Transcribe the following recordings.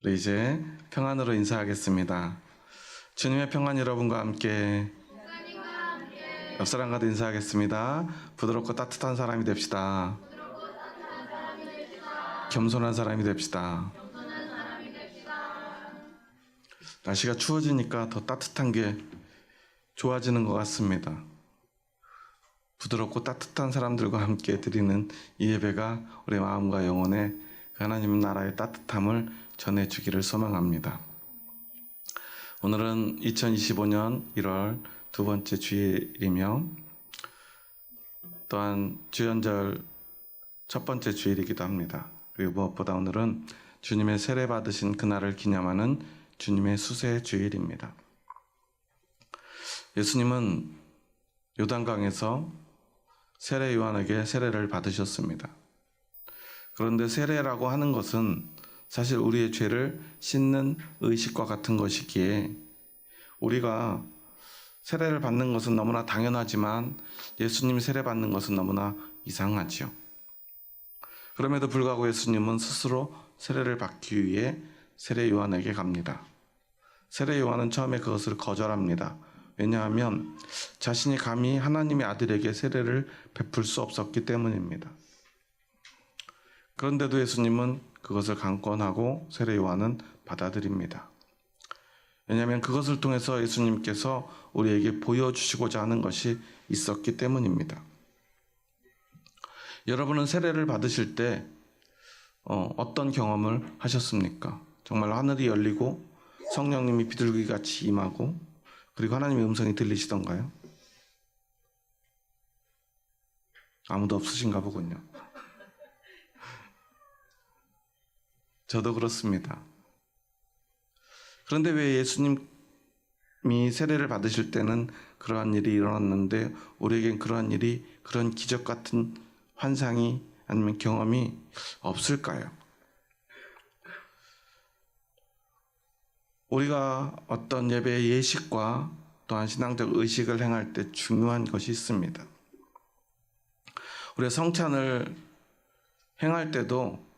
네, 이제 평안으로 인사하겠습니다. 주님의 평안 여러분과 함께 옆 사람과도 인사하겠습니다. 부드럽고 따뜻한 사람이 됩시다. 겸손한 사람이 됩시다. 날씨가 추워지니까 더 따뜻한 게 좋아지는 것 같습니다. 부드럽고 따뜻한 사람들과 함께 드리는 이 예배가 우리 마음과 영혼에 하나님 나라의 따뜻함을 전해주기를 소망합니다. 오늘은 2025년 1월 두 번째 주일이며 또한 주연절 첫 번째 주일이기도 합니다. 그리고 무엇보다 오늘은 주님의 세례 받으신 그날을 기념하는 주님의 수세 주일입니다. 예수님은 요단강에서 세례 요한에게 세례를 받으셨습니다. 그런데 세례라고 하는 것은 사실 우리의 죄를 씻는 의식과 같은 것이기에 우리가 세례를 받는 것은 너무나 당연하지만 예수님이 세례 받는 것은 너무나 이상하지요. 그럼에도 불구하고 예수님은 스스로 세례를 받기 위해 세례 요한에게 갑니다. 세례 요한은 처음에 그것을 거절합니다. 왜냐하면 자신이 감히 하나님의 아들에게 세례를 베풀 수 없었기 때문입니다. 그런데도 예수님은 그것을 강권하고 세례 요한은 받아들입니다. 왜냐하면 그것을 통해서 예수님께서 우리에게 보여주시고자 하는 것이 있었기 때문입니다. 여러분은 세례를 받으실 때 어떤 경험을 하셨습니까? 정말 하늘이 열리고 성령님이 비둘기같이 임하고 그리고 하나님의 음성이 들리시던가요? 아무도 없으신가 보군요. 저도 그렇습니다. 그런데 왜 예수님이 세례를 받으실 때는 그러한 일이 일어났는데 우리에겐 그러한 일이, 그런 기적 같은 환상이 아니면 경험이 없을까요? 우리가 어떤 예배의 예식과 또한 신앙적 의식을 행할 때 중요한 것이 있습니다. 우리가 성찬을 행할 때도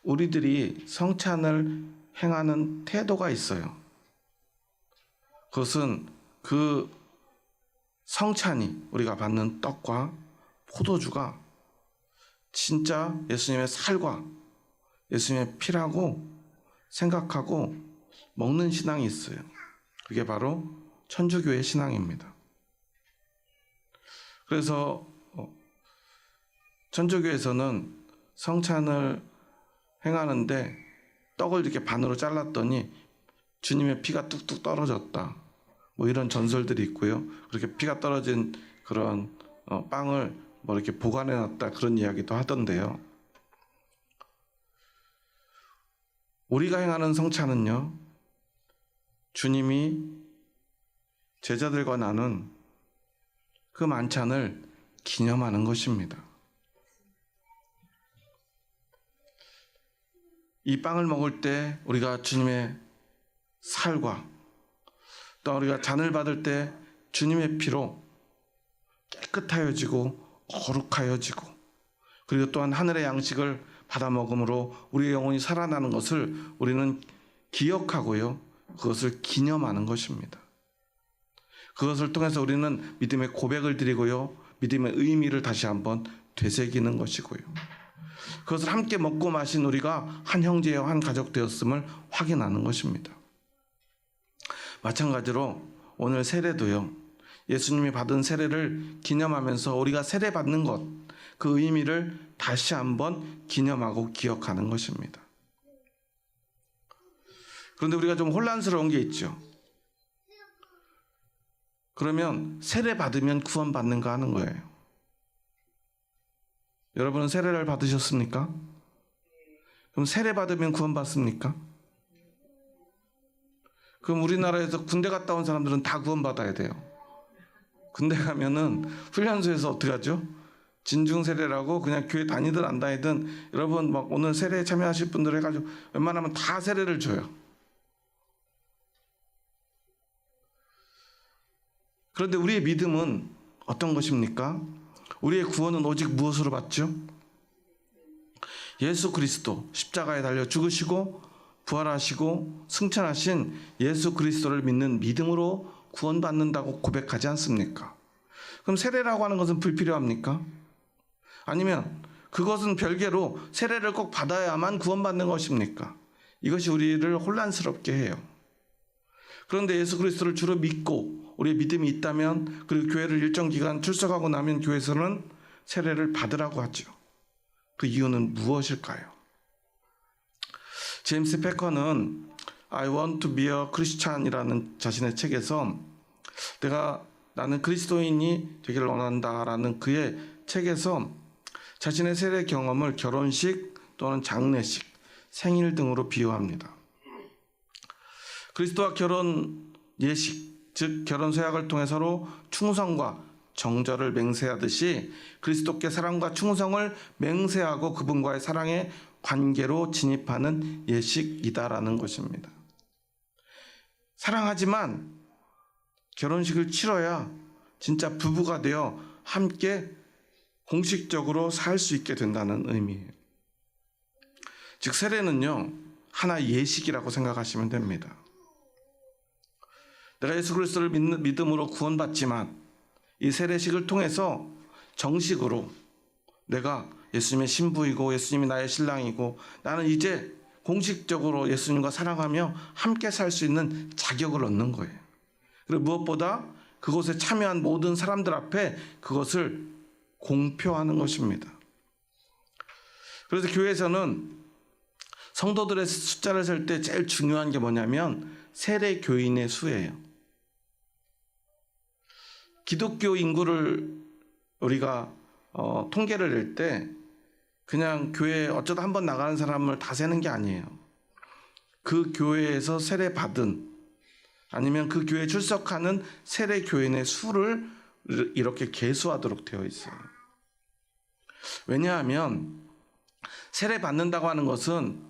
우리들이 성찬을 행하는 태도가 있어요. 그것은 그 성찬이, 우리가 받는 떡과 포도주가 진짜 예수님의 살과 예수님의 피라고 생각하고 먹는 신앙이 있어요. 그게 바로 천주교의 신앙입니다. 그래서 천주교에서는 성찬을 행하는데 떡을 이렇게 반으로 잘랐더니 주님의 피가 뚝뚝 떨어졌다. 뭐 이런 전설들이 있고요. 그렇게 피가 떨어진 그런 빵을 뭐 이렇게 보관해놨다 그런 이야기도 하던데요. 우리가 행하는 성찬은요, 주님이 제자들과 나눈 그 만찬을 기념하는 것입니다. 이 빵을 먹을 때 우리가 주님의 살과 또 우리가 잔을 받을 때 주님의 피로 깨끗하여지고 거룩하여지고 그리고 또한 하늘의 양식을 받아 먹음으로 우리의 영혼이 살아나는 것을 우리는 기억하고요. 그것을 기념하는 것입니다. 그것을 통해서 우리는 믿음의 고백을 드리고요. 믿음의 의미를 다시 한번 되새기는 것이고요. 그것을 함께 먹고 마신 우리가 한 형제여 한 가족 되었음을 확인하는 것입니다. 마찬가지로 오늘 세례도요. 예수님이 받은 세례를 기념하면서 우리가 세례 받는 것, 그 의미를 다시 한번 기념하고 기억하는 것입니다. 그런데 우리가 좀 혼란스러운 게 있죠. 그러면 세례 받으면 구원받는가 하는 거예요. 여러분은 세례를 받으셨습니까? 그럼 세례 받으면 구원받습니까? 그럼 우리나라에서 군대 갔다 온 사람들은 다 구원받아야 돼요. 군대 가면은 훈련소에서 어떻게 하죠? 진중 세례라고 그냥 교회 다니든 안 다니든 여러분 막 오늘 세례에 참여하실 분들 해가지고 웬만하면 다 세례를 줘요. 그런데 우리의 믿음은 어떤 것입니까? 우리의 구원은 오직 무엇으로 받죠? 예수 그리스도 십자가에 달려 죽으시고 부활하시고 승천하신 예수 그리스도를 믿는 믿음으로 구원받는다고 고백하지 않습니까? 그럼 세례라고 하는 것은 불필요합니까? 아니면 그것은 별개로 세례를 꼭 받아야만 구원받는 것입니까? 이것이 우리를 혼란스럽게 해요. 그런데 예수 그리스도를 주로 믿고 우리의 믿음이 있다면, 그리고 교회를 일정 기간 출석하고 나면 교회에서는 세례를 받으라고 하죠. 그 이유는 무엇일까요? 제임스 패커는 I want to be a Christian이라는 자신의 책에서 나는 그리스도인이 되기를 원한다라는 그의 책에서 자신의 세례 경험을 결혼식 또는 장례식, 생일 등으로 비유합니다. 그리스도와 결혼 예식, 즉 결혼 서약을 통해 서로 충성과 정절을 맹세하듯이 그리스도께 사랑과 충성을 맹세하고 그분과의 사랑의 관계로 진입하는 예식이다라는 것입니다. 사랑하지만 결혼식을 치러야 진짜 부부가 되어 함께 공식적으로 살 수 있게 된다는 의미예요. 즉 세례는요, 하나의 예식이라고 생각하시면 됩니다. 내가 예수 그리스도를 믿는 믿음으로 구원받지만 이 세례식을 통해서 정식으로 내가 예수님의 신부이고 예수님이 나의 신랑이고 나는 이제 공식적으로 예수님과 사랑하며 함께 살 수 있는 자격을 얻는 거예요. 그리고 무엇보다 그곳에 참여한 모든 사람들 앞에 그것을 공표하는 것입니다. 그래서 교회에서는 성도들의 숫자를 셀 때 제일 중요한 게 뭐냐면 세례 교인의 수예요. 기독교 인구를 우리가 통계를 낼 때 그냥 교회에 어쩌다 한번 나가는 사람을 다 세는 게 아니에요. 그 교회에서 세례 받은, 아니면 그 교회에 출석하는 세례 교인의 수를 이렇게 계수하도록 되어 있어요. 왜냐하면 세례 받는다고 하는 것은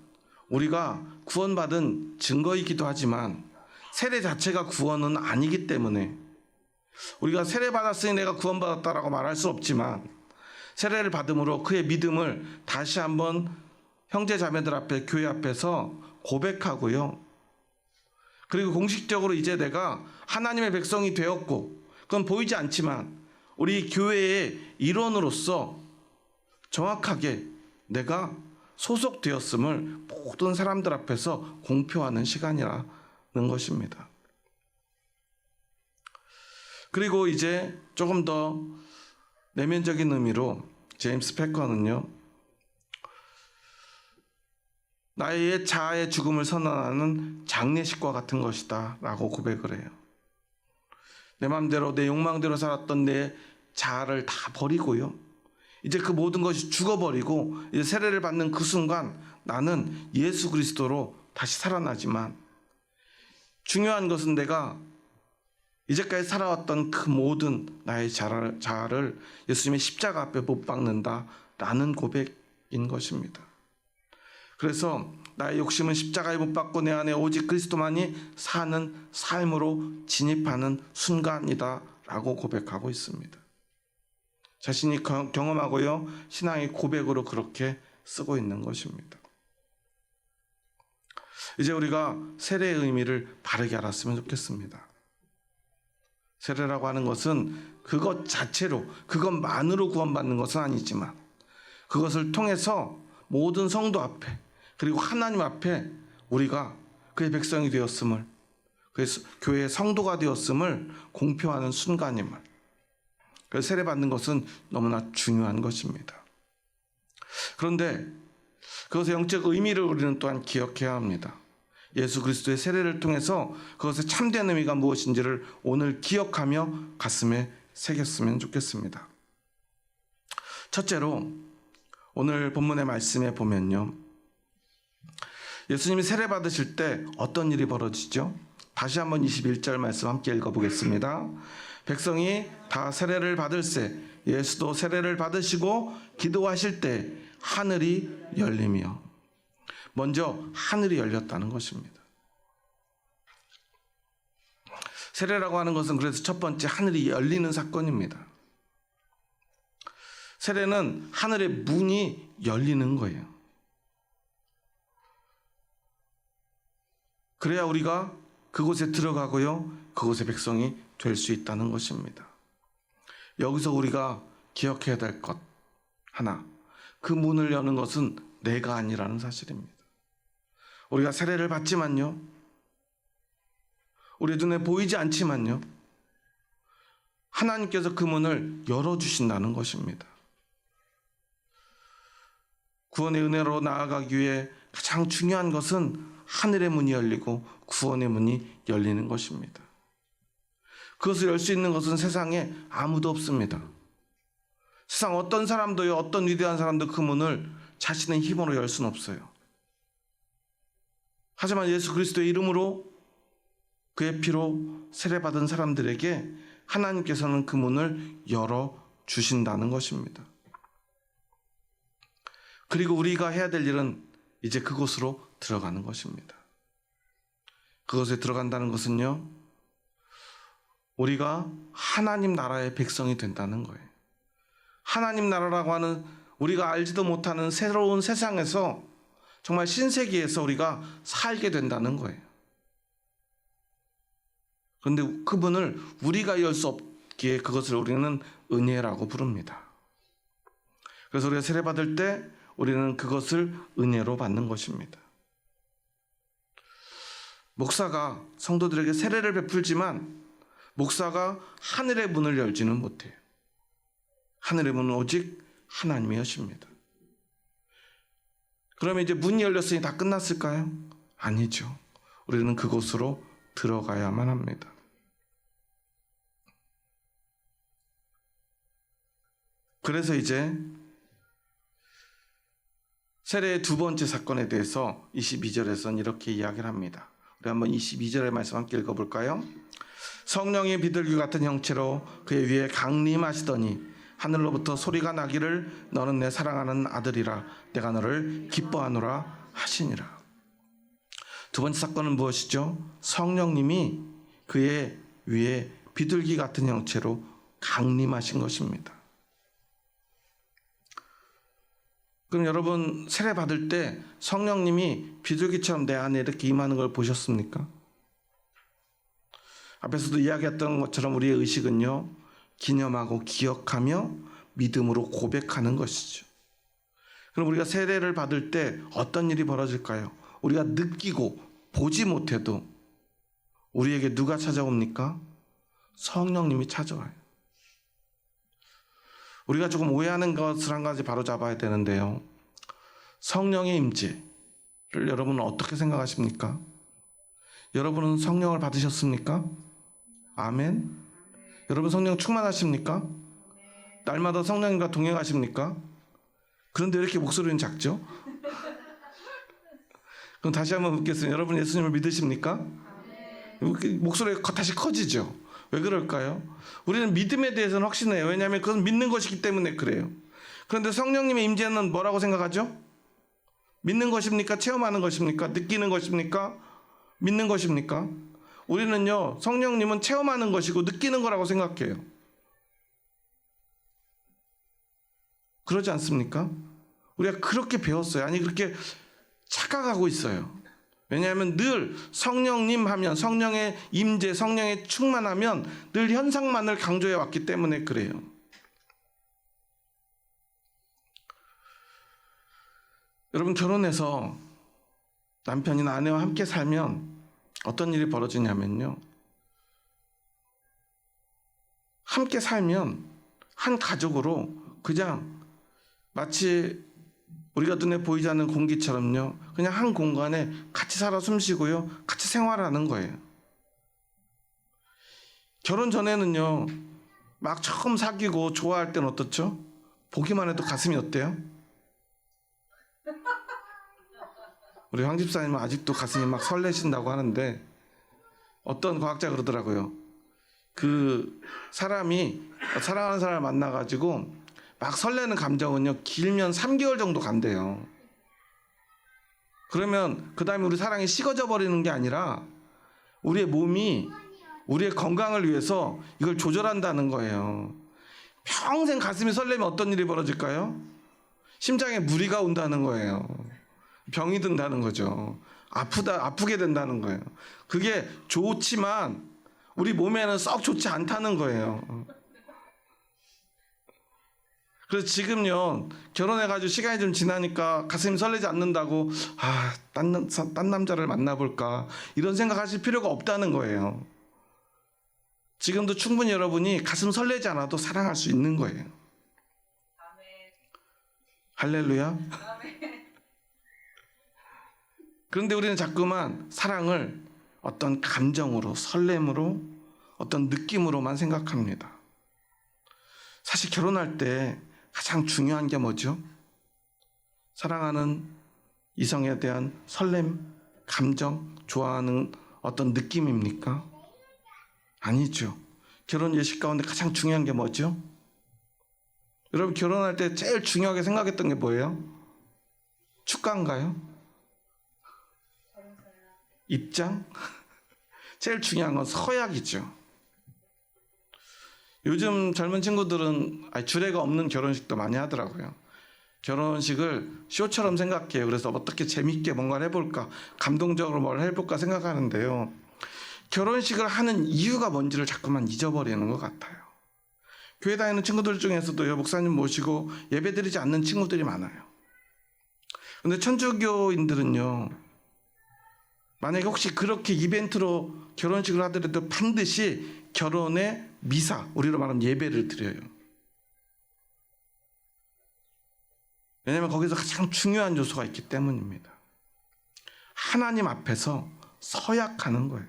우리가 구원받은 증거이기도 하지만 세례 자체가 구원은 아니기 때문에 우리가 세례 받았으니 내가 구원받았다라고 말할 수 없지만 세례를 받음으로 그의 믿음을 다시 한번 형제 자매들 앞에, 교회 앞에서 고백하고요. 그리고 공식적으로 이제 내가 하나님의 백성이 되었고, 그건 보이지 않지만 우리 교회의 일원으로서 정확하게 내가 소속되었음을 모든 사람들 앞에서 공표하는 시간이라는 것입니다. 그리고 이제 조금 더 내면적인 의미로 제임스 패커는요, 나의 자아의 죽음을 선언하는 장례식과 같은 것이다 라고 고백을 해요. 내 마음대로 내 욕망대로 살았던 내 자아를 다 버리고요, 이제 그 모든 것이 죽어버리고 이제 세례를 받는 그 순간 나는 예수 그리스도로 다시 살아나지만, 중요한 것은 내가 이제까지 살아왔던 그 모든 나의 자아를 예수님의 십자가 앞에 못 박는다라는 고백인 것입니다. 그래서 나의 욕심은 십자가에 못 박고 내 안에 오직 그리스도만이 사는 삶으로 진입하는 순간이다라고 고백하고 있습니다. 자신이 경험하고요, 신앙의 고백으로 그렇게 쓰고 있는 것입니다. 이제 우리가 세례의 의미를 바르게 알았으면 좋겠습니다. 세례라고 하는 것은 그것 자체로, 그것만으로 구원받는 것은 아니지만 그것을 통해서 모든 성도 앞에, 그리고 하나님 앞에 우리가 그의 백성이 되었음을, 그래서 교회의 성도가 되었음을 공표하는 순간임을, 그래서 세례받는 것은 너무나 중요한 것입니다. 그런데 그것의 영적 의미를 우리는 또한 기억해야 합니다. 예수 그리스도의 세례를 통해서 그것의 참된 의미가 무엇인지를 오늘 기억하며 가슴에 새겼으면 좋겠습니다. 첫째로 오늘 본문의 말씀에 보면요, 예수님이 세례 받으실 때 어떤 일이 벌어지죠? 다시 한번 21절 말씀 함께 읽어보겠습니다. 백성이 다 세례를 받을새 예수도 세례를 받으시고 기도하실 때 하늘이 열리며, 먼저 하늘이 열렸다는 것입니다. 세례라고 하는 것은 그래서 첫 번째 하늘이 열리는 사건입니다. 세례는 하늘의 문이 열리는 거예요. 그래야 우리가 그곳에 들어가고요, 그곳의 백성이 될 수 있다는 것입니다. 여기서 우리가 기억해야 될 것 하나, 그 문을 여는 것은 내가 아니라는 사실입니다. 우리가 세례를 받지만요, 우리 눈에 보이지 않지만요, 하나님께서 그 문을 열어주신다는 것입니다. 구원의 은혜로 나아가기 위해 가장 중요한 것은 하늘의 문이 열리고 구원의 문이 열리는 것입니다. 그것을 열 수 있는 것은 세상에 아무도 없습니다. 세상 어떤 사람도요, 어떤 위대한 사람도 그 문을 자신의 힘으로 열 수는 없어요. 하지만 예수 그리스도의 이름으로, 그의 피로 세례받은 사람들에게 하나님께서는 그 문을 열어주신다는 것입니다. 그리고 우리가 해야 될 일은 이제 그곳으로 들어가는 것입니다. 그것에 들어간다는 것은요, 우리가 하나님 나라의 백성이 된다는 거예요. 하나님 나라라고 하는 우리가 알지도 못하는 새로운 세상에서, 정말 신세계에서 우리가 살게 된다는 거예요. 그런데 그분을 우리가 열 수 없기에 그것을 우리는 은혜라고 부릅니다. 그래서 우리가 세례받을 때 우리는 그것을 은혜로 받는 것입니다. 목사가 성도들에게 세례를 베풀지만 목사가 하늘의 문을 열지는 못해요. 하늘의 문은 오직 하나님이 여십니다. 그러면 이제 문이 열렸으니 다 끝났을까요? 아니죠. 우리는 그곳으로 들어가야만 합니다. 그래서 이제 세례의 두 번째 사건에 대해서 22절에서는 이렇게 이야기를 합니다. 우리 한번 22절의 말씀 함께 읽어볼까요? 성령의 비둘기 같은 형체로 그의 위에 강림하시더니 하늘로부터 소리가 나기를 너는 내 사랑하는 아들이라 내가 너를 기뻐하노라 하시니라. 두 번째 사건은 무엇이죠? 성령님이 그의 위에 비둘기 같은 형체로 강림하신 것입니다. 그럼 여러분, 세례 받을 때 성령님이 비둘기처럼 내 안에 이렇게 임하는 걸 보셨습니까? 앞에서도 이야기했던 것처럼 우리의 의식은요, 기념하고 기억하며 믿음으로 고백하는 것이죠. 그럼 우리가 세례를 받을 때 어떤 일이 벌어질까요? 우리가 느끼고 보지 못해도 우리에게 누가 찾아옵니까? 성령님이 찾아와요. 우리가 조금 오해하는 것을 한 가지 바로 잡아야 되는데요. 성령의 임재를 여러분은 어떻게 생각하십니까? 여러분은 성령을 받으셨습니까? 아멘. 여러분 성령 충만하십니까? 날마다 성령님과 동행하십니까? 그런데 왜 이렇게 목소리는 작죠? 그럼 다시 한번 묻겠습니다. 여러분 예수님을 믿으십니까? 목소리가 다시 커지죠? 왜 그럴까요? 우리는 믿음에 대해서는 확신해요. 왜냐하면 그건 믿는 것이기 때문에 그래요. 그런데 성령님의 임재는 뭐라고 생각하죠? 믿는 것입니까? 체험하는 것입니까? 느끼는 것입니까? 믿는 것입니까? 우리는요, 성령님은 체험하는 것이고 느끼는 거라고 생각해요. 그러지 않습니까? 우리가 그렇게 배웠어요. 아니, 그렇게 착각하고 있어요. 왜냐하면 늘 성령님 하면, 성령의 임재, 성령의 충만하면 늘 현상만을 강조해 왔기 때문에 그래요. 여러분, 결혼해서 남편이나 아내와 함께 살면 어떤 일이 벌어지냐면요, 함께 살면 한 가족으로 그냥 마치 우리가 눈에 보이지 않는 공기처럼요, 그냥 한 공간에 같이 살아 숨쉬고요, 같이 생활하는 거예요. 결혼 전에는요, 막 처음 사귀고 좋아할 때는 어떻죠? 보기만 해도 가슴이 어때요? 우리 황 집사님은 아직도 가슴이 막 설레신다고 하는데, 어떤 과학자 그러더라고요. 그 사람이 사랑하는 사람을 만나가지고 막 설레는 감정은요, 길면 3개월 정도 간대요. 그러면 그 다음에 우리 사랑이 식어져 버리는 게 아니라 우리의 몸이 우리의 건강을 위해서 이걸 조절한다는 거예요. 평생 가슴이 설레면 어떤 일이 벌어질까요? 심장에 무리가 온다는 거예요. 병이 든다는 거죠. 아프게 된다는 거예요. 그게 좋지만 우리 몸에는 썩 좋지 않다는 거예요. 그래서 지금요, 결혼해가지고 시간이 좀 지나니까 가슴이 설레지 않는다고, 딴 남자를 만나볼까, 이런 생각하실 필요가 없다는 거예요. 지금도 충분히 여러분이 가슴 설레지 않아도 사랑할 수 있는 거예요. 할렐루야. 그런데 우리는 자꾸만 사랑을 어떤 감정으로, 설렘으로, 어떤 느낌으로만 생각합니다. 사실 결혼할 때 가장 중요한 게 뭐죠? 사랑하는 이성에 대한 설렘, 감정, 좋아하는 어떤 느낌입니까? 아니죠. 결혼 예식 가운데 가장 중요한 게 뭐죠? 여러분 결혼할 때 제일 중요하게 생각했던 게 뭐예요? 축가인가요? 입장? 제일 중요한 건 서약이죠. 요즘 젊은 친구들은 주례가 없는 결혼식도 많이 하더라고요. 결혼식을 쇼처럼 생각해요. 그래서 어떻게 재밌게 뭔가를 해볼까, 감동적으로 뭘 해볼까 생각하는데요. 결혼식을 하는 이유가 뭔지를 자꾸만 잊어버리는 것 같아요. 교회 다니는 친구들 중에서도 목사님 모시고 예배드리지 않는 친구들이 많아요. 근데 천주교인들은요, 만약에 혹시 그렇게 이벤트로 결혼식을 하더라도 반드시 결혼의 미사, 우리로 말하면 예배를 드려요. 왜냐하면 거기서 가장 중요한 요소가 있기 때문입니다. 하나님 앞에서 서약하는 거예요.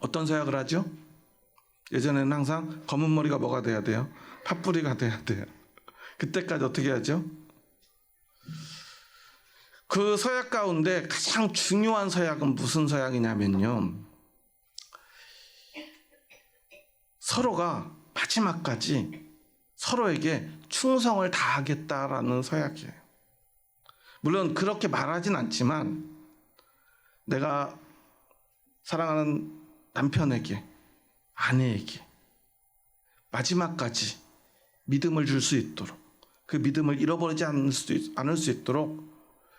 어떤 서약을 하죠? 예전에는 항상 검은 머리가 뭐가 돼야 돼요? 팥뿌리가 돼야 돼요. 그때까지 어떻게 하죠? 그 서약 가운데 가장 중요한 서약은 무슨 서약이냐면요, 서로가 마지막까지 서로에게 충성을 다하겠다라는 서약이에요. 물론 그렇게 말하진 않지만 내가 사랑하는 남편에게, 아내에게 마지막까지 믿음을 줄 수 있도록, 그 믿음을 잃어버리지 않을 수 있도록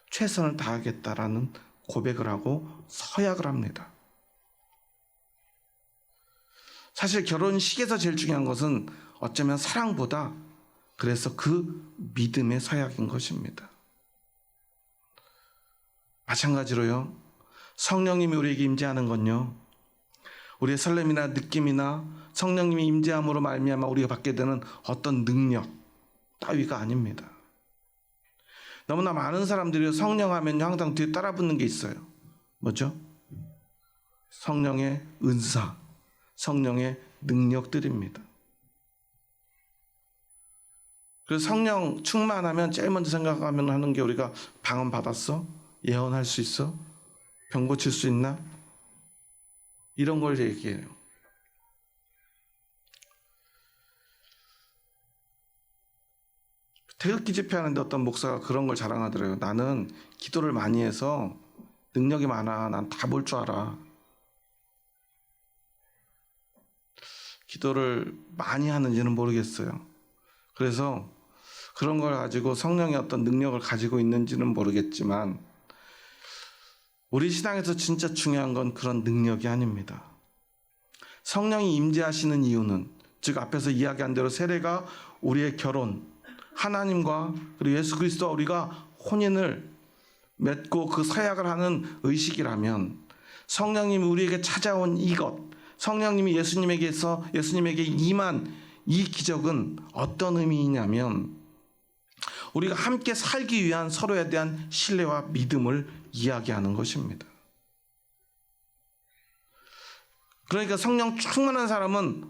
최선을 다하겠다라는 고백을 하고 서약을 합니다. 사실 결혼식에서 제일 중요한 것은 어쩌면 사랑보다 그래서 그 믿음의 서약인 것입니다. 마찬가지로요, 성령님이 우리에게 임재하는 건요, 우리의 설렘이나 느낌이나 성령님이 임재함으로 말미암아 우리가 받게 되는 어떤 능력 따위가 아닙니다. 너무나 많은 사람들이 성령 하면 항상 뒤에 따라붙는 게 있어요. 뭐죠? 성령의 은사, 성령의 능력들입니다. 그래서 성령 충만하면 제일 먼저 생각하면 하는 게 우리가 방언 받았어? 예언할 수 있어? 병 고칠 수 있나? 이런 걸 얘기해요. 태극기 집회하는데 어떤 목사가 그런 걸 자랑하더라고요. 나는 기도를 많이 해서 능력이 많아. 난 다 볼 줄 알아. 기도를 많이 하는지는 모르겠어요. 그래서 그런 걸 가지고 성령의 어떤 능력을 가지고 있는지는 모르겠지만 우리 신앙에서 진짜 중요한 건 그런 능력이 아닙니다. 성령이 임재하시는 이유는, 즉 앞에서 이야기한 대로 세례가 우리의 결혼, 하나님과 그리고 예수 그리스도와 우리가 혼인을 맺고 그 서약을 하는 의식이라면, 성령님이 우리에게 찾아온 이것, 성령님이 예수님에게 임한 이 기적은 어떤 의미이냐면 우리가 함께 살기 위한 서로에 대한 신뢰와 믿음을 이야기하는 것입니다. 그러니까 성령 충만한 사람은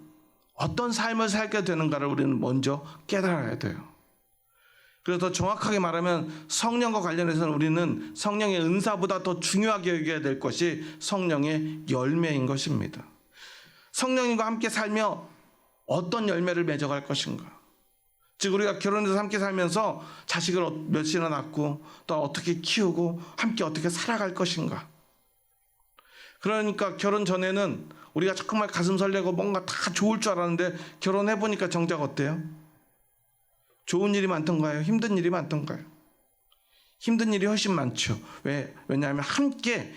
어떤 삶을 살게 되는가를 우리는 먼저 깨달아야 돼요. 그래서 더 정확하게 말하면 성령과 관련해서는 우리는 성령의 은사보다 더 중요하게 여겨야 될 것이 성령의 열매인 것입니다. 성령님과 함께 살며 어떤 열매를 맺어갈 것인가. 즉 우리가 결혼해서 함께 살면서 자식을 몇이나 낳고 또 어떻게 키우고 함께 어떻게 살아갈 것인가. 그러니까 결혼 전에는 우리가 정말 가슴 설레고 뭔가 다 좋을 줄 알았는데 결혼해보니까 정작 어때요? 좋은 일이 많던가요? 힘든 일이 많던가요? 힘든 일이 훨씬 많죠. 왜냐하면 함께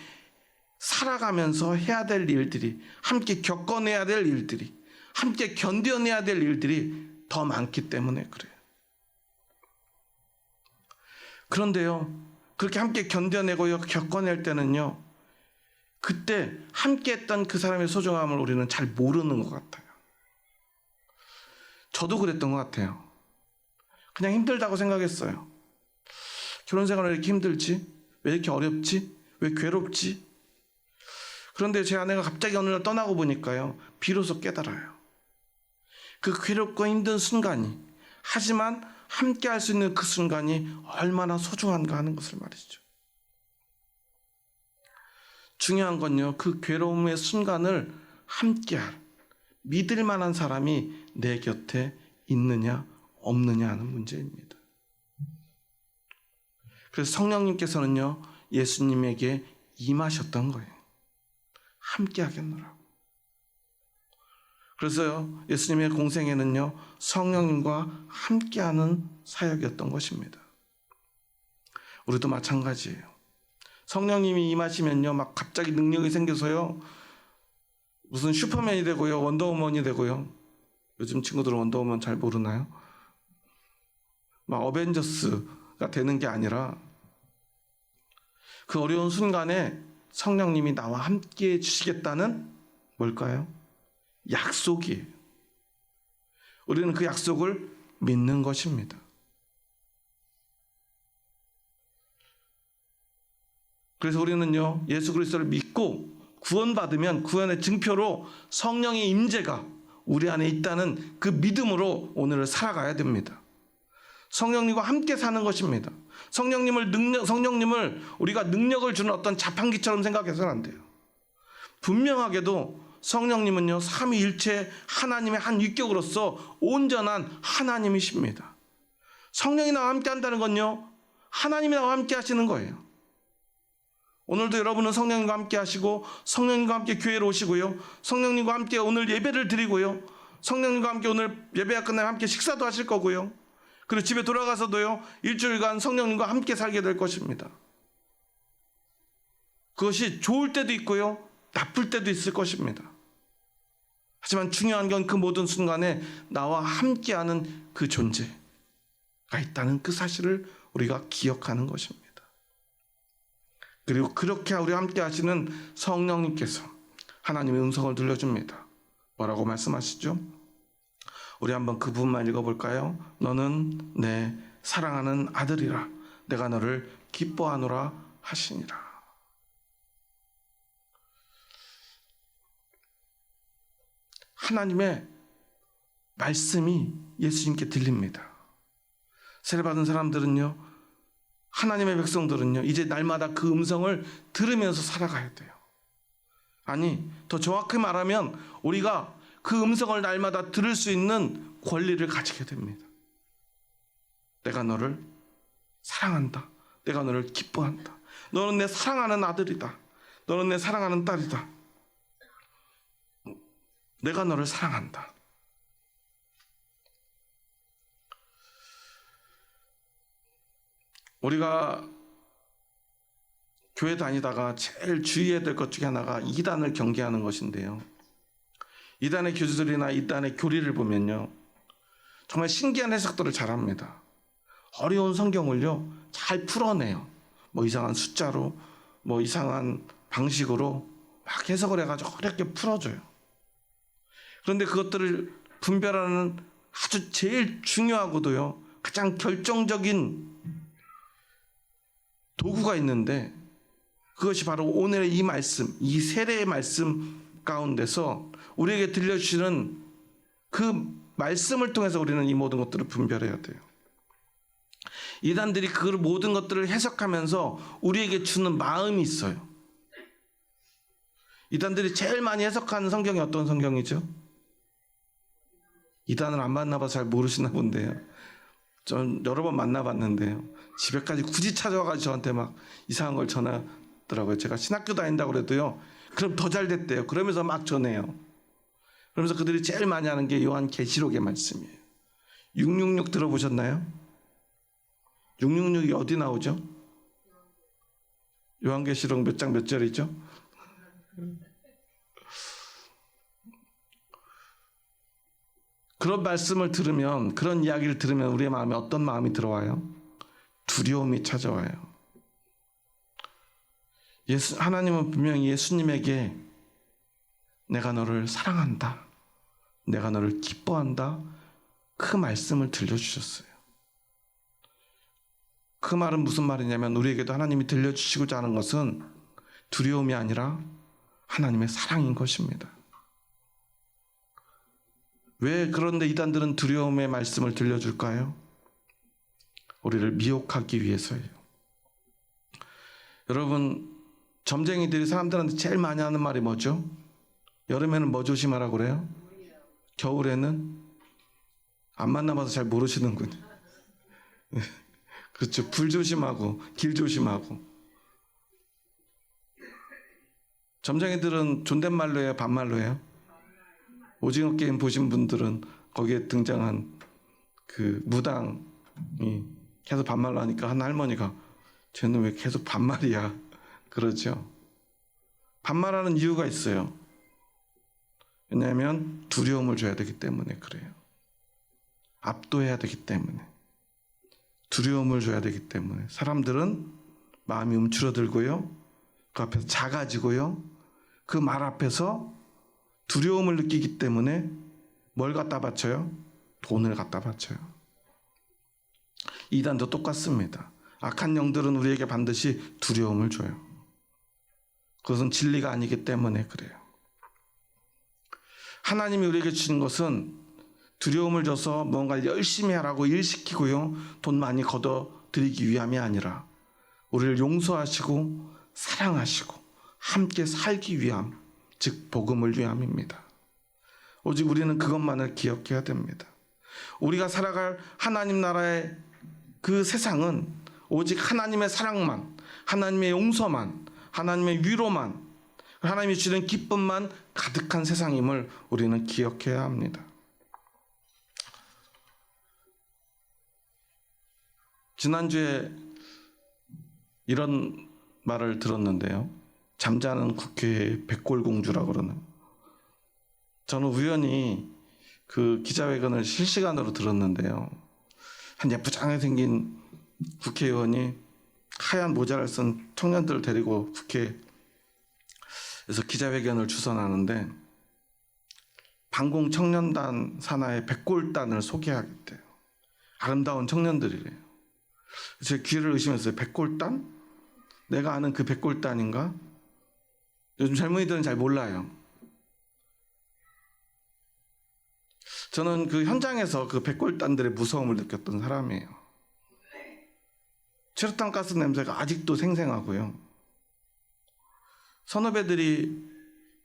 살아가면서 해야 될 일들이, 함께 겪어내야 될 일들이, 함께 견뎌내야 될 일들이 더 많기 때문에 그래요. 그런데요, 그렇게 함께 견뎌내고 겪어낼 때는요, 그때 함께 했던 그 사람의 소중함을 우리는 잘 모르는 것 같아요. 저도 그랬던 것 같아요. 그냥 힘들다고 생각했어요. 결혼 생활은 왜 이렇게 힘들지? 왜 이렇게 어렵지? 왜 괴롭지? 그런데 제 아내가 갑자기 어느 날 떠나고 보니까요, 비로소 깨달아요. 그 괴롭고 힘든 순간이, 하지만 함께 할 수 있는 그 순간이 얼마나 소중한가 하는 것을 말이죠. 중요한 건요, 그 괴로움의 순간을 함께할 믿을 만한 사람이 내 곁에 있느냐 없느냐 하는 문제입니다. 그래서 성령님께서는요, 예수님에게 임하셨던 거예요. 함께 하겠노라고. 그래서 예수님의 공생애는요, 성령님과 함께하는 사역이었던 것입니다. 우리도 마찬가지예요. 성령님이 임하시면요, 막 갑자기 능력이 생겨서요, 무슨 슈퍼맨이 되고요, 원더우먼이 되고요. 요즘 친구들은 원더우먼 잘 모르나요? 막 어벤져스가 되는 게 아니라, 그 어려운 순간에 성령님이 나와 함께 해주시겠다는 뭘까요? 약속이에요. 우리는 그 약속을 믿는 것입니다. 그래서 우리는요, 예수 그리스도를 믿고 구원받으면 구원의 증표로 성령의 임재가 우리 안에 있다는 그 믿음으로 오늘을 살아가야 됩니다. 성령님과 함께 사는 것입니다. 성령님을 우리가 능력을 주는 어떤 자판기처럼 생각해서는 안 돼요. 분명하게도 성령님은요, 삼위일체 하나님의 한 위격으로서 온전한 하나님이십니다. 성령이 나와 함께 한다는 건요, 하나님이 나와 함께 하시는 거예요. 오늘도 여러분은 성령님과 함께 하시고, 성령님과 함께 교회로 오시고요, 성령님과 함께 오늘 예배를 드리고요, 성령님과 함께 오늘 예배가 끝나면 함께 식사도 하실 거고요, 그리고 집에 돌아가서도요, 일주일간 성령님과 함께 살게 될 것입니다. 그것이 좋을 때도 있고요, 나쁠 때도 있을 것입니다. 하지만 중요한 건 그 모든 순간에 나와 함께하는 그 존재가 있다는 그 사실을 우리가 기억하는 것입니다. 그리고 그렇게 우리와 함께 하시는 성령님께서 하나님의 음성을 들려줍니다. 뭐라고 말씀하시죠? 우리 한번 그 부분만 읽어볼까요? 너는 내 사랑하는 아들이라, 내가 너를 기뻐하노라 하시니라. 하나님의 말씀이 예수님께 들립니다. 세례받은 사람들은요, 하나님의 백성들은요, 이제 날마다 그 음성을 들으면서 살아가야 돼요. 아니, 더 정확히 말하면 우리가 그 음성을 날마다 들을 수 있는 권리를 가지게 됩니다. 내가 너를 사랑한다. 내가 너를 기뻐한다. 너는 내 사랑하는 아들이다. 너는 내 사랑하는 딸이다. 내가 너를 사랑한다. 우리가 교회 다니다가 제일 주의해야 될 것 중에 하나가 이단을 경계하는 것인데요, 이단의 교주들이나 이단의 교리를 보면요, 정말 신기한 해석들을 잘합니다. 어려운 성경을요, 잘 풀어내요. 뭐 이상한 숫자로, 뭐 이상한 방식으로 막 해석을 해가지고 어렵게 풀어줘요. 그런데 그것들을 분별하는 아주 제일 중요하고도요, 가장 결정적인 도구가 있는데, 그것이 바로 오늘의 이 말씀, 이 세례의 말씀 가운데서 우리에게 들려주시는 그 말씀을 통해서 우리는 이 모든 것들을 분별해야 돼요. 이단들이 그 모든 것들을 해석하면서 우리에게 주는 마음이 있어요. 이단들이 제일 많이 해석하는 성경이 어떤 성경이죠? 이단을 안 만나봐서 잘 모르시나 본데요, 전 여러 번 만나봤는데요, 집에까지 굳이 찾아와가지고 저한테 막 이상한 걸 전하더라고요. 제가 신학교 다닌다고 그래도요, 그럼 더 잘 됐대요. 그러면서 막 전해요. 그러면서 그들이 제일 많이 하는 게 요한계시록의 말씀이에요. 666 들어보셨나요? 666이 어디 나오죠? 요한계시록 몇 장 몇 절이죠? 그런 말씀을 들으면, 그런 이야기를 들으면 우리의 마음에 어떤 마음이 들어와요? 두려움이 찾아와요. 하나님은 분명히 예수님에게 내가 너를 사랑한다, 내가 너를 기뻐한다, 그 말씀을 들려주셨어요. 그 말은 무슨 말이냐면, 우리에게도 하나님이 들려주시고자 하는 것은 두려움이 아니라 하나님의 사랑인 것입니다. 왜 그런데 이단들은 두려움의 말씀을 들려줄까요? 우리를 미혹하기 위해서예요. 여러분, 점쟁이들이 사람들한테 제일 많이 하는 말이 뭐죠? 여름에는 뭐 조심하라고 그래요? 겨울에는 안 만나봐서 잘 모르시는군요. 그렇죠. 불 조심하고 길 조심하고. 점쟁이들은 존댓말로 해요, 반말로 해요? 오징어 게임 보신 분들은 거기에 등장한 그 무당이 계속 반말로 하니까 한 할머니가 쟤는 왜 계속 반말이야? 그러죠. 반말하는 이유가 있어요. 왜냐하면 두려움을 줘야 되기 때문에 그래요. 압도해야 되기 때문에. 두려움을 줘야 되기 때문에. 사람들은 마음이 움츠러들고요, 그 앞에서 작아지고요, 그 말 앞에서 두려움을 느끼기 때문에 뭘 갖다 바쳐요? 돈을 갖다 바쳐요. 이단도 똑같습니다. 악한 영들은 우리에게 반드시 두려움을 줘요. 그것은 진리가 아니기 때문에 그래요. 하나님이 우리에게 주신 것은 두려움을 줘서 뭔가 열심히 하라고 일시키고요, 돈 많이 걷어들이기 위함이 아니라 우리를 용서하시고 사랑하시고 함께 살기 위함, 즉 복음을 위함입니다. 오직 우리는 그것만을 기억해야 됩니다. 우리가 살아갈 하나님 나라의 그 세상은 오직 하나님의 사랑만, 하나님의 용서만, 하나님의 위로만, 하나님이 주는 기쁨만 가득한 세상임을 우리는 기억해야 합니다. 지난주에 이런 말을 들었는데요. 잠자는 국회의 백골공주라고 그러는. 저는 우연히 그 기자회견을 실시간으로 들었는데요. 한 예쁘장하게 생긴 국회의원이 하얀 모자를 쓴 청년들을 데리고 국회에서 기자회견을 주선하는데, 방공 청년단 산하의 백골단을 소개하겠대요. 아름다운 청년들이래요. 제 귀를 의심했어요. 백골단? 내가 아는 그 백골단인가? 요즘 젊은이들은 잘 몰라요. 저는 그 현장에서 그 백골단들의 무서움을 느꼈던 사람이에요. 최루탄 가스 냄새가 아직도 생생하고요. 선후배들이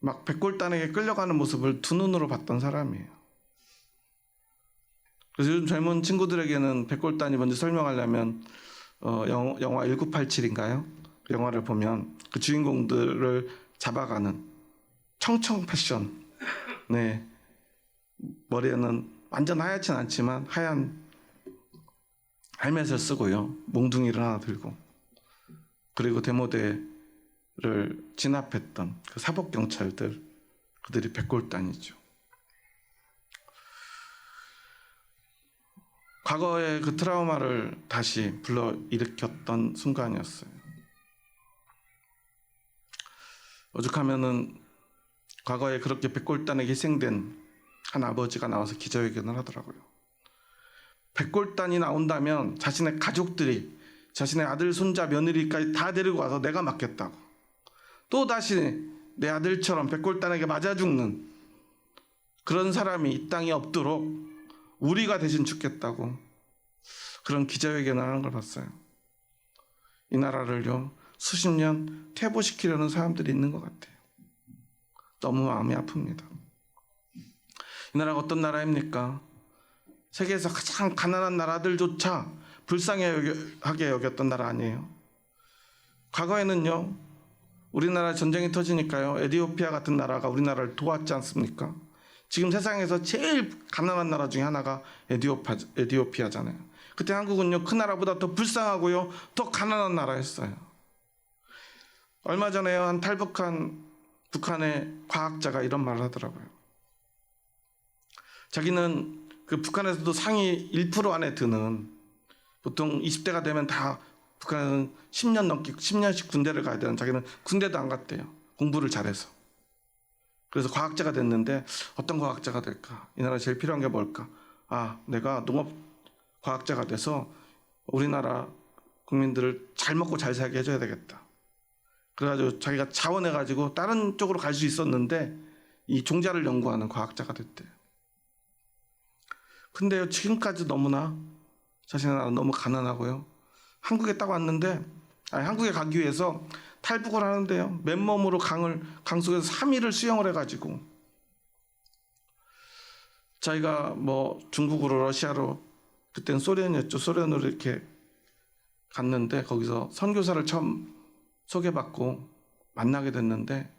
막 백골단에게 끌려가는 모습을 두 눈으로 봤던 사람이에요. 그래서 요즘 젊은 친구들에게는 백골단이 뭔지 설명하려면 영화 1987인가요? 영화를 보면 그 주인공들을 잡아가는 청청 패션, 네, 머리에는 완전 하얗진 않지만 하얀 헬멧을 쓰고요, 몽둥이를 하나 들고, 그리고 데모대를 진압했던 그 사법경찰들, 그들이 백골단이죠. 과거의 그 트라우마를 다시 불러일으켰던 순간이었어요. 오죽하면은 과거에 그렇게 백골단에게 희생된 한 아버지가 나와서 기자회견을 하더라고요. 백골단이 나온다면 자신의 가족들이, 자신의 아들, 손자, 며느리까지 다 데리고 와서 내가 맡겠다고, 또 다시 내 아들처럼 백골단에게 맞아 죽는 그런 사람이 이 땅에 없도록 우리가 대신 죽겠다고 그런 기자회견을 하는 걸 봤어요. 이 나라를요, 수십 년 퇴보시키려는 사람들이 있는 것 같아요. 너무 마음이 아픕니다. 이 나라가 어떤 나라입니까? 세계에서 가장 가난한 나라들조차 불쌍하게 여겼던 나라 아니에요? 과거에는요, 우리나라 전쟁이 터지니까요, 에티오피아 같은 나라가 우리나라를 도왔지 않습니까? 지금 세상에서 제일 가난한 나라 중에 하나가 에티오피아잖아요. 그때 한국은요, 그 나라보다 더 불쌍하고요, 더 가난한 나라였어요. 얼마 전에 한 탈북한 북한의 과학자가 이런 말을 하더라고요. 자기는 그 북한에서도 상위 1% 안에 드는, 보통 20대가 되면 다 북한은 10년 넘게 10년씩 군대를 가야 되는, 자기는 군대도 안 갔대요. 공부를 잘해서. 그래서 과학자가 됐는데 어떤 과학자가 될까? 이 나라에 제일 필요한 게 뭘까? 아, 내가 농업 과학자가 돼서 우리나라 국민들을 잘 먹고 잘 살게 해줘야 되겠다. 그래가지고 자기가 자원해가지고 다른 쪽으로 갈 수 있었는데 이 종자를 연구하는 과학자가 됐대요. 근데요, 지금까지 너무나 자신의 나라 너무 가난하고요. 한국에 딱 왔는데, 한국에 가기 위해서 탈북을 하는데요, 맨몸으로 강 속에서 3일을 수영을 해가지고, 자기가 뭐 중국으로 러시아로, 그때는 소련이었죠. 소련으로 이렇게 갔는데 거기서 선교사를 처음 소개받고 만나게 됐는데,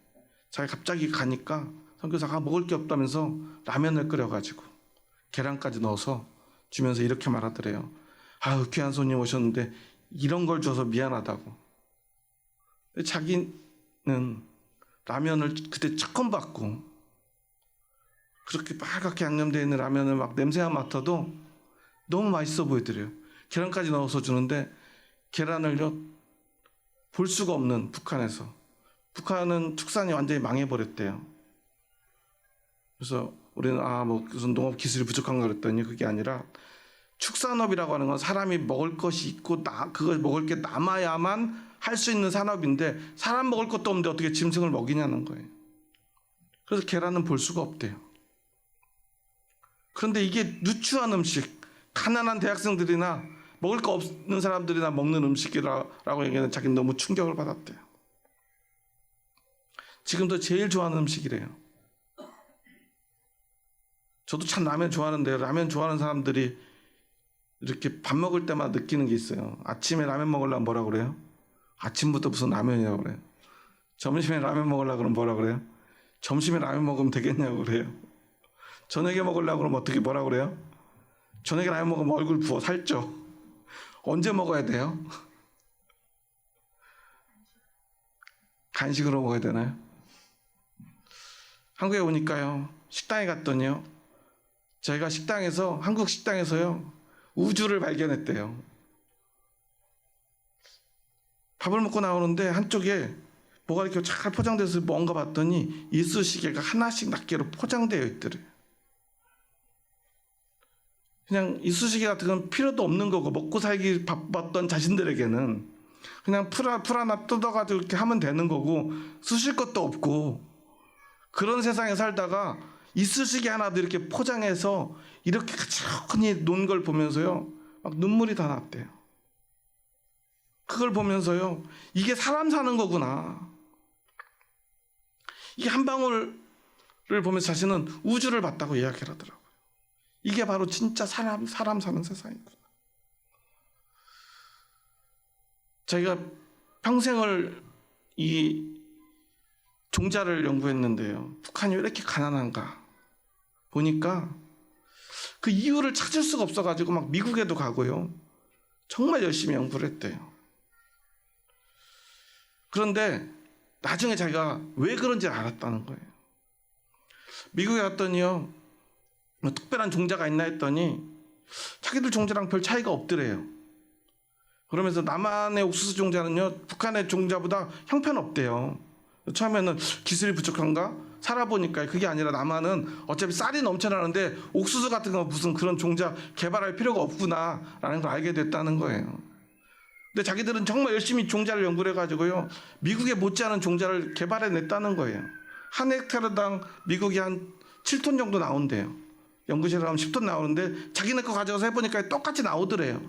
자기 갑자기 가니까 선교사가 먹을 게 없다면서 라면을 끓여가지고 계란까지 넣어서 주면서 이렇게 말하더래요. 아유, 귀한 손님 오셨는데 이런 걸 줘서 미안하다고. 자기는 라면을 그때 처음 받고 그렇게 빨갛게 양념되어 있는 라면을 막 냄새가 맡아도 너무 맛있어 보이더래요. 계란까지 넣어서 주는데, 계란을요 볼 수가 없는 북한에서, 북한은 축산이 완전히 망해버렸대요. 그래서 우리는 뭐 무슨 농업 기술이 부족한가 그랬더니 그게 아니라, 축산업이라고 하는 건 사람이 먹을 것이 있고 그걸 먹을 게 남아야만 할 수 있는 산업인데, 사람 먹을 것도 없는데 어떻게 짐승을 먹이냐는 거예요. 그래서 계란은 볼 수가 없대요. 그런데 이게 누추한 음식, 가난한 대학생들이나 먹을 거 없는 사람들이나 먹는 음식이라고 얘기하는, 자기는 너무 충격을 받았대요. 지금도 제일 좋아하는 음식이래요. 저도 참 라면 좋아하는데요, 라면 좋아하는 사람들이 이렇게 밥 먹을 때마다 느끼는 게 있어요. 아침에 라면 먹으려면 뭐라 그래요? 아침부터 무슨 라면이라고 그래요. 점심에 라면 먹으려고 그러면 뭐라 그래요? 점심에 라면 먹으면 되겠냐고 그래요. 저녁에 먹으려고 그러면 어떻게 뭐라 그래요? 저녁에 라면 먹으면 얼굴 부어 살쪄. 언제 먹어야 돼요? 간식으로 먹어야 되나요? 한국에 오니까요, 식당에 갔더니요, 저희가 식당에서, 한국 식당에서요, 우주를 발견했대요. 밥을 먹고 나오는데 한쪽에 뭐가 이렇게 잘 포장돼서 뭔가 봤더니 이쑤시개가 하나씩 낱개로 포장되어 있더래요. 그냥 이쑤시개 같은 건 필요도 없는 거고, 먹고 살기 바빴던 자신들에게는 그냥 풀 하나 뜯어가지고 이렇게 하면 되는 거고, 쑤실 것도 없고, 그런 세상에 살다가 이쑤시개 하나도 이렇게 포장해서 이렇게 가지런히 놓은 걸 보면서요, 막 눈물이 다 났대요. 그걸 보면서요, 이게 사람 사는 거구나. 이게 한 방울을 보면서 자신은 우주를 봤다고 이야기를 하더라고요. 이게 바로 진짜 사람 사는 세상이구나. 자기가 평생을 이 종자를 연구했는데요, 북한이 왜 이렇게 가난한가 보니까 그 이유를 찾을 수가 없어가지고 막 미국에도 가고요, 정말 열심히 연구를 했대요. 그런데 나중에 자기가 왜 그런지 알았다는 거예요. 미국에 갔더니요, 뭐 특별한 종자가 있나 했더니 자기들 종자랑 별 차이가 없더래요. 그러면서 남한의 옥수수 종자는요, 북한의 종자보다 형편없대요. 처음에는 기술이 부족한가? 살아보니까 그게 아니라 남한은 어차피 쌀이 넘쳐나는데 옥수수 같은 거 무슨 그런 종자 개발할 필요가 없구나라는 걸 알게 됐다는 거예요. 근데 자기들은 정말 열심히 종자를 연구를 해가지고요, 미국에 못지않은 종자를 개발해냈다는 거예요. 한 헥타르당 미국이 한 7톤 정도 나온대요. 연구실에 가면 10톤 나오는데 자기네 거 가져가서 해보니까 똑같이 나오더래요.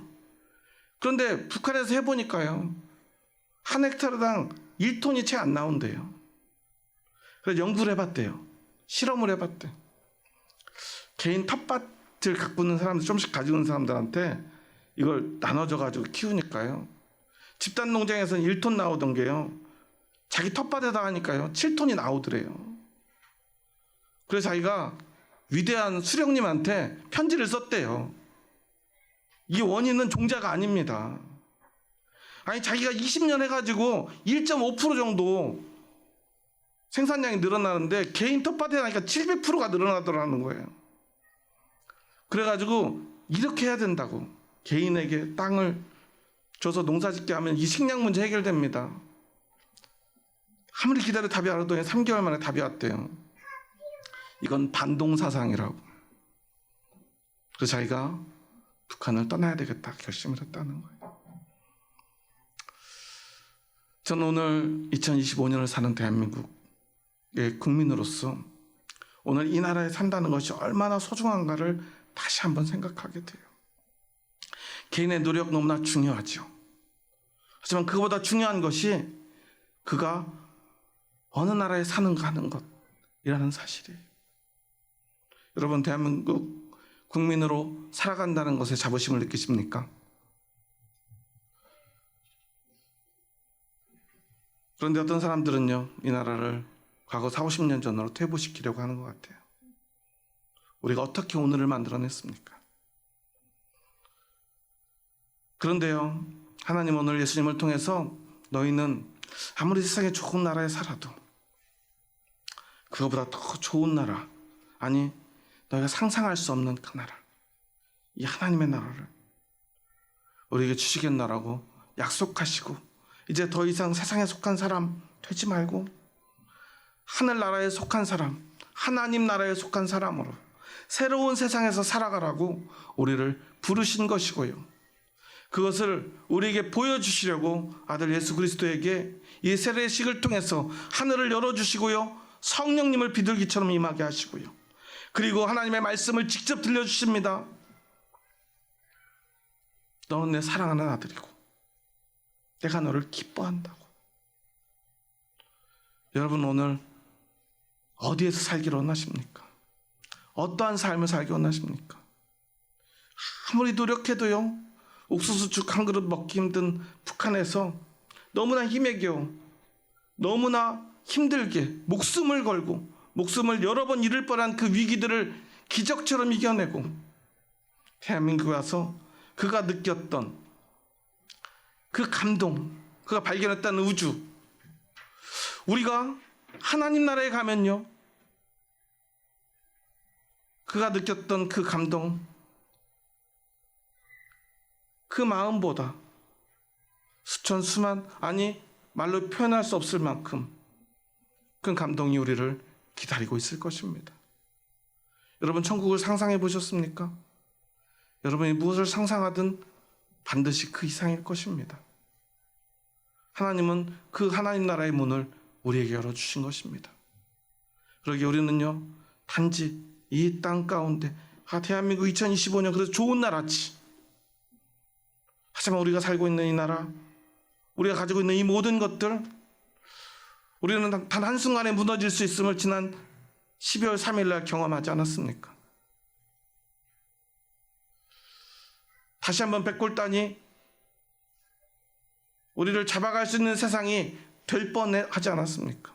그런데 북한에서 해보니까요, 한 헥타르당 1톤이 채 안 나온대요. 그래서 연구를 해봤대요. 실험을 해봤대요. 개인 텃밭을 갖고 있는 사람들, 좀씩 가지고 있는 사람들한테 이걸 나눠줘가지고 키우니까요, 집단 농장에서는 1톤 나오던 게요, 자기 텃밭에다 하니까요 7톤이 나오더래요. 그래서 자기가 위대한 수령님한테 편지를 썼대요. 이 원인은 종자가 아닙니다. 아니 자기가 20년 해가지고 1.5% 정도 생산량이 늘어나는데 개인 텃밭에 하니까 700%가 늘어나더라는 거예요. 그래가지고 이렇게 해야 된다고. 개인에게 땅을 줘서 농사짓게 하면 이 식량 문제 해결됩니다. 아무리 기다려 답이 안 오더니 3개월 만에 답이 왔대요. 이건 반동사상이라고. 그래서 자기가 북한을 떠나야 되겠다 결심을 했다는 거예요. 저는 오늘 2025년을 사는 대한민국의 국민으로서 오늘 이 나라에 산다는 것이 얼마나 소중한가를 다시 한번 생각하게 돼요. 개인의 노력 너무나 중요하죠. 하지만 그거보다 중요한 것이 그가 어느 나라에 사는가 하는 것이라는 사실이에요. 여러분, 대한민국 국민으로 살아간다는 것에 자부심을 느끼십니까? 그런데 어떤 사람들은요, 이 나라를 과거 40, 50년 전으로 퇴보시키려고 하는 것 같아요. 우리가 어떻게 오늘을 만들어냈습니까? 그런데요, 하나님 오늘 예수님을 통해서 너희는 아무리 세상에 좋은 나라에 살아도 그거보다 더 좋은 나라, 아니 너희가 상상할 수 없는 그 나라, 이 하나님의 나라를 우리에게 주시겠나라고 약속하시고, 이제 더 이상 세상에 속한 사람 되지 말고 하늘나라에 속한 사람, 하나님 나라에 속한 사람으로 새로운 세상에서 살아가라고 우리를 부르신 것이고요. 그것을 우리에게 보여주시려고 아들 예수 그리스도에게 이 세례식을 통해서 하늘을 열어주시고요, 성령님을 비둘기처럼 임하게 하시고요, 그리고 하나님의 말씀을 직접 들려주십니다. 너는 내 사랑하는 아들이고 내가 너를 기뻐한다고. 여러분, 오늘 어디에서 살기를 원하십니까? 어떠한 삶을 살기 원하십니까? 아무리 노력해도요, 옥수수죽 한 그릇 먹기 힘든 북한에서 너무나 힘에 겨워, 너무나 힘들게 목숨을 걸고 목숨을 여러 번 잃을 뻔한 그 위기들을 기적처럼 이겨내고 대한민국에 와서 그가 느꼈던 그 감동, 그가 발견했다는 우주, 우리가 하나님 나라에 가면요, 그가 느꼈던 그 감동, 그 마음보다 수천 수만, 아니 말로 표현할 수 없을 만큼 큰 감동이 우리를 기다리고 있을 것입니다. 여러분, 천국을 상상해 보셨습니까? 여러분이 무엇을 상상하든 반드시 그 이상일 것입니다. 하나님은 그 하나님 나라의 문을 우리에게 열어주신 것입니다. 그러기에 우리는요, 단지 이 땅 가운데 대한민국 2025년 그래서 좋은 나라지, 하지만 우리가 살고 있는 이 나라, 우리가 가지고 있는 이 모든 것들, 우리는 단 한순간에 무너질 수 있음을 지난 12월 3일 날 경험하지 않았습니까? 다시 한번 백골단이 우리를 잡아갈 수 있는 세상이 될 뻔하지 않았습니까?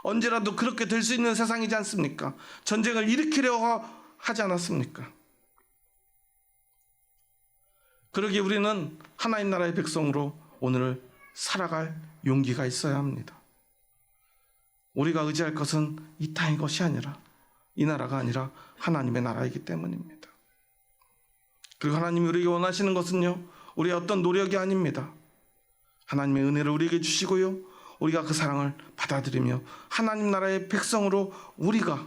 언제라도 그렇게 될 수 있는 세상이지 않습니까? 전쟁을 일으키려고 하지 않았습니까? 그러기에 우리는 하나님 나라의 백성으로 오늘을 살아갈 용기가 있어야 합니다. 우리가 의지할 것은 이 땅의 것이 아니라, 이 나라가 아니라 하나님의 나라이기 때문입니다. 그리고 하나님이 우리에게 원하시는 것은요, 우리의 어떤 노력이 아닙니다. 하나님의 은혜를 우리에게 주시고요, 우리가 그 사랑을 받아들이며 하나님 나라의 백성으로 우리가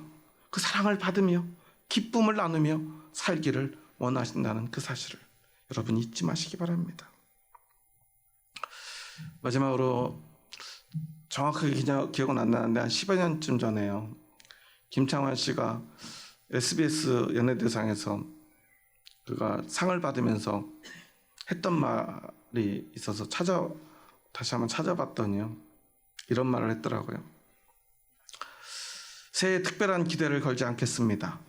그 사랑을 받으며 기쁨을 나누며 살기를 원하신다는 그 사실을 여러분 잊지 마시기 바랍니다. 마지막으로 정확하게 기억은 안 나는데 한 10여 년쯤 전에요, 김창완 씨가 SBS 연예대상에서 그가 상을 받으면서 했던 말이 있어서 다시 한번 찾아봤더니요, 이런 말을 했더라고요. 새해에 특별한 기대를 걸지 않겠습니다.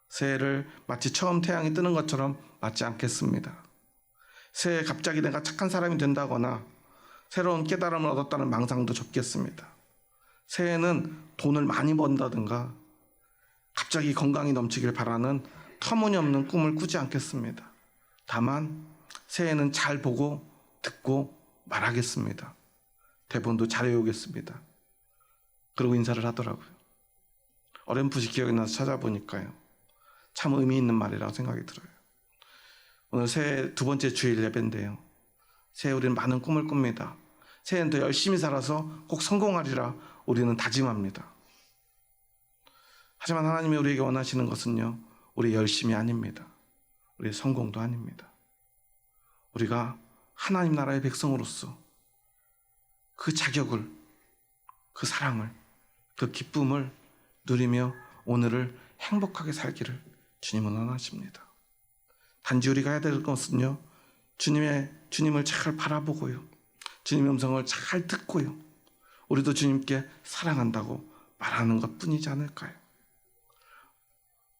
새해를 마치 처음 태양이 뜨는 것처럼 맞지 않겠습니다. 새해에 갑자기 내가 착한 사람이 된다거나 새로운 깨달음을 얻었다는 망상도 접겠습니다. 새해에는 돈을 많이 번다든가 갑자기 건강이 넘치길 바라는 터무니없는 꿈을 꾸지 않겠습니다. 다만 새해에는 잘 보고 듣고 말하겠습니다. 대본도 잘 외우겠습니다. 그러고 인사를 하더라고요. 어렴풋이 기억이 나서 찾아보니까요, 참 의미 있는 말이라고 생각이 들어요. 오늘 새해 두 번째 주일 예배인데요, 새해 우리는 많은 꿈을 꿉니다. 새해는 더 열심히 살아서 꼭 성공하리라 우리는 다짐합니다. 하지만 하나님이 우리에게 원하시는 것은요, 우리 열심이 아닙니다. 우리의 성공도 아닙니다. 우리가 하나님 나라의 백성으로서 그 자격을, 그 사랑을, 그 기쁨을 누리며 오늘을 행복하게 살기를 주님은 원하십니다. 단지 우리가 해야 될 것은요, 주님을 잘 바라보고요, 주님의 음성을 잘 듣고요, 우리도 주님께 사랑한다고 말하는 것 뿐이지 않을까요?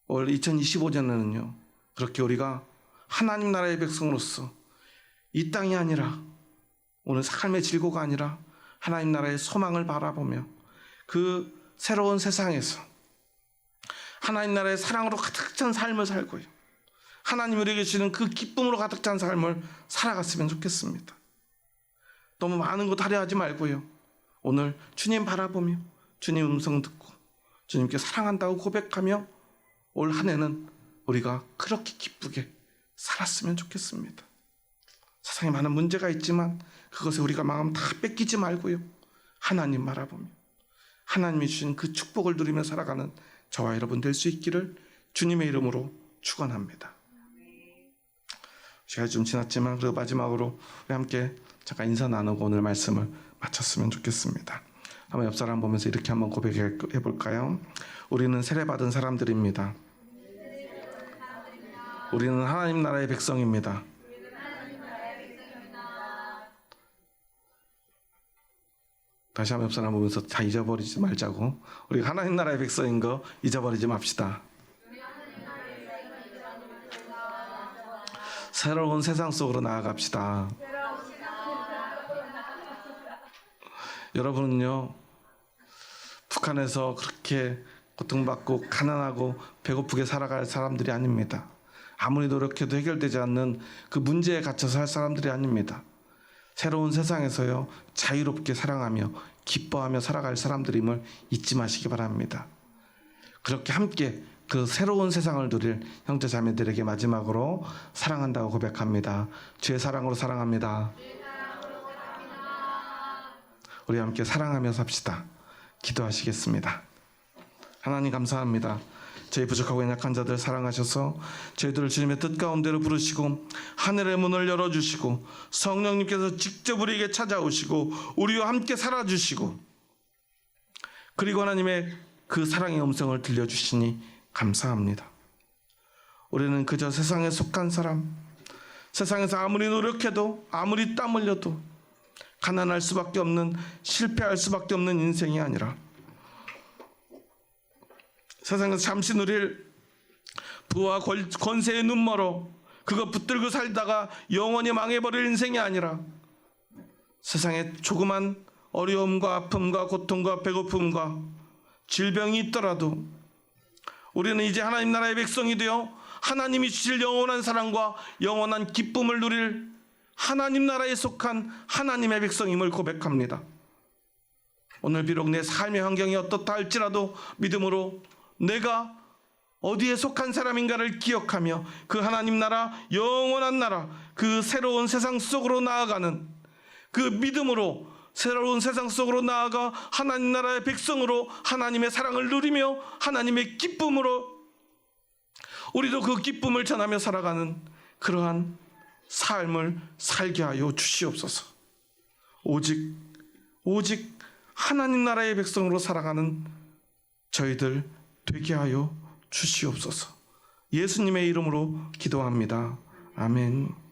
올 2025년에는요, 그렇게 우리가 하나님 나라의 백성으로서 이 땅이 아니라, 오늘 삶의 질고가 아니라 하나님 나라의 소망을 바라보며 그 새로운 세상에서 하나님 나라의 사랑으로 가득 찬 삶을 살고요, 하나님 우리에게 주시는 그 기쁨으로 가득 찬 삶을 살아갔으면 좋겠습니다. 너무 많은 것 하려 하지 말고요, 오늘 주님 바라보며 주님 음성 듣고 주님께 사랑한다고 고백하며 올 한 해는 우리가 그렇게 기쁘게 살았으면 좋겠습니다. 세상에 많은 문제가 있지만 그것에 우리가 마음 다 뺏기지 말고요, 하나님 바라보며 하나님이 주신 그 축복을 누리며 살아가는 저와 여러분 될 수 있기를 주님의 이름으로 축원합니다. 시간이 좀 지났지만 그리고 마지막으로 우리 함께 잠깐 인사 나누고 오늘 말씀을 마쳤으면 좋겠습니다. 한번 옆 사람 보면서 이렇게 한번 고백해 볼까요? 우리는 세례받은 사람들입니다. 우리는 하나님 나라의 백성입니다. 다시 한번 옆 사람 보면서 다 잊어버리지 말자고. 우리 하나님 나라의 백성인 거 잊어버리지 맙시다. 새로운 세상 속으로 나아갑시다. 여러분은요, 북한에서 그렇게 고통받고 가난하고 배고프게 살아갈 사람들이 아닙니다. 아무리 노력해도 해결되지 않는 그 문제에 갇혀서 살 사람들이 아닙니다. 새로운 세상에서요, 자유롭게 사랑하며 기뻐하며 살아갈 사람들임을 잊지 마시기 바랍니다. 그렇게 함께 그 새로운 세상을 누릴 형제 자매들에게 마지막으로 사랑한다고 고백합니다. 주의 사랑으로 사랑합니다. 우리 함께 사랑하며 삽시다. 기도하시겠습니다. 하나님 감사합니다. 저희 부족하고 연약한 자들 사랑하셔서 저희들을 주님의 뜻 가운데로 부르시고 하늘의 문을 열어주시고 성령님께서 직접 우리에게 찾아오시고 우리와 함께 살아주시고 그리고 하나님의 그 사랑의 음성을 들려주시니 감사합니다. 우리는 그저 세상에 속한 사람, 세상에서 아무리 노력해도 아무리 땀 흘려도 가난할 수밖에 없는, 실패할 수밖에 없는 인생이 아니라 세상에서 잠시 누릴 부와 권세의 눈멀어 그거 붙들고 살다가 영원히 망해버릴 인생이 아니라 세상에 조그만 어려움과 아픔과 고통과 배고픔과 질병이 있더라도 우리는 이제 하나님 나라의 백성이 되어 하나님이 주실 영원한 사랑과 영원한 기쁨을 누릴 하나님 나라에 속한 하나님의 백성임을 고백합니다. 오늘 비록 내 삶의 환경이 어떻다 할지라도 믿음으로 내가 어디에 속한 사람인가를 기억하며 그 하나님 나라, 영원한 나라, 그 새로운 세상 속으로 나아가는 그 믿음으로 새로운 세상 속으로 나아가 하나님 나라의 백성으로 하나님의 사랑을 누리며 하나님의 기쁨으로 우리도 그 기쁨을 전하며 살아가는 그러한 삶을 살게 하여 주시옵소서. 오직 하나님 나라의 백성으로 살아가는 저희들 되게 하여 주시옵소서. 예수님의 이름으로 기도합니다. 아멘.